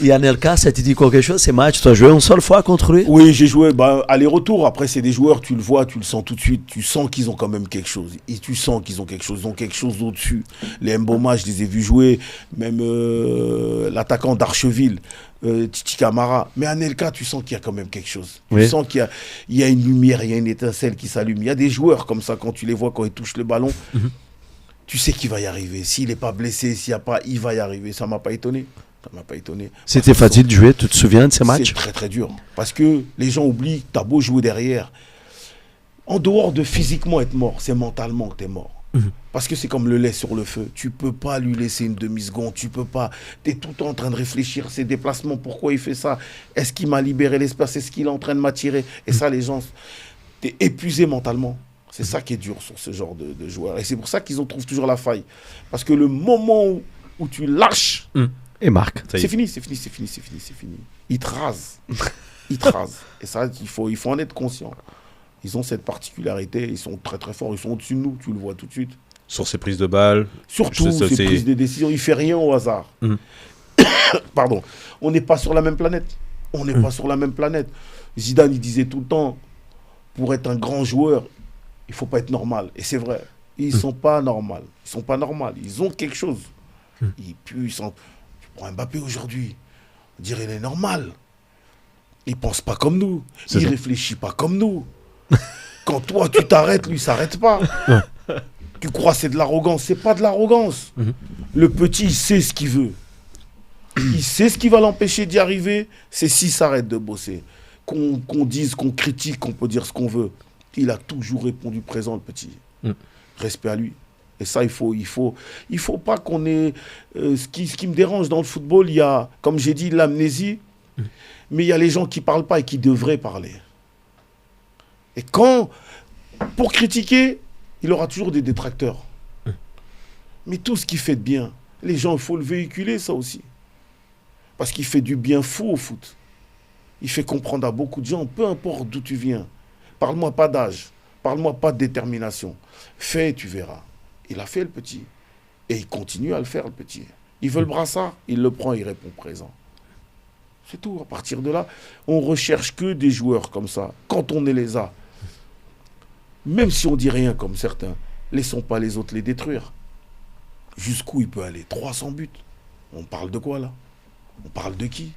Et Anelka, ça te dit quelque chose, ces matchs? Tu as joué une seule fois contre lui? Oui, j'ai joué aller-retour. Après, c'est des joueurs, tu le vois, tu le sens tout de suite. Tu sens qu'ils ont quand même quelque chose. Et tu sens qu'ils ont quelque chose. Ils ont quelque chose au-dessus. Les Mboma, je les ai vus jouer. Même l'attaquant d'Archeville, Titi Camara. Mais Anelka, tu sens qu'il y a quand même quelque chose. Oui. Tu sens qu'il y a une lumière, il y a une étincelle qui s'allume. Il y a des joueurs comme ça, quand tu les vois, quand ils touchent le ballon, tu sais qu'il va y arriver. S'il n'est pas blessé, s'il n'y a pas, il va y arriver. Ça ne m'a pas étonné. Ça m'a pas étonné. C'était facile de jouer, tu te souviens de ces matchs? C'est très très dur. Parce que les gens oublient, tu as beau jouer derrière. En dehors de physiquement être mort, c'est mentalement que tu es mort. Parce que c'est comme le lait sur le feu. Tu peux pas lui laisser une demi-seconde. Tu peux pas. Tu es tout le temps en train de réfléchir. Ses déplacements, pourquoi il fait ça? Est-ce qu'il m'a libéré l'espace? Est-ce qu'il est en train de m'attirer? Et ça, les gens, tu es épuisé mentalement. C'est ça qui est dur sur ce genre de joueurs. Et c'est pour ça qu'ils trouvent toujours la faille. Parce que le moment où tu lâches... Et Marc. C'est fini. Ils te rasent. Ils te rasent. Et ça, il faut en être conscient. Ils ont cette particularité, ils sont très très forts, ils sont au-dessus de nous, tu le vois tout de suite. Sur ses prises de balles. Surtout ses prises de décision, il ne fait rien au hasard. Pardon. On n'est pas sur la même planète. On n'est pas sur la même planète. Zidane, il disait tout le temps, pour être un grand joueur, il ne faut pas être normal. Et c'est vrai. Ils ne sont pas normaux. Ils sont pas normaux. Ils ont quelque chose. Ils puent, Tu prends Mbappé aujourd'hui, on dirait qu'il est normal. Il ne pense pas comme nous. Il ne réfléchit pas comme nous. Quand toi, tu t'arrêtes, lui, il ne s'arrête pas. Tu crois que c'est de l'arrogance. Ce n'est pas de l'arrogance. Le petit, il sait ce qu'il veut. Il sait ce qui va l'empêcher d'y arriver. C'est s'il s'arrête de bosser. Qu'on dise, qu'on critique, qu'on peut dire ce qu'on veut. Il a toujours répondu présent, le petit. Respect à lui. Et ça, il faut pas qu'on ait... ce qui me dérange dans le football, il y a, comme j'ai dit, l'amnésie. Mais il y a les gens qui ne parlent pas et qui devraient parler. Et pour critiquer, il aura toujours des détracteurs. Mais tout ce qui fait de bien, les gens, il faut le véhiculer, ça aussi. Parce qu'il fait du bien fou au foot. Il fait comprendre à beaucoup de gens, peu importe d'où tu viens. Parle-moi pas d'âge, parle-moi pas de détermination. Fais, tu verras. Il a fait, le petit. Et il continue à le faire, le petit. Il veut le brassard, il le prend, il répond présent. C'est tout. À partir de là, on recherche que des joueurs comme ça. Quand on les a, même si on dit rien comme certains, laissons pas les autres les détruire. Jusqu'où il peut aller? 300 buts. On parle de quoi là? On parle de qui?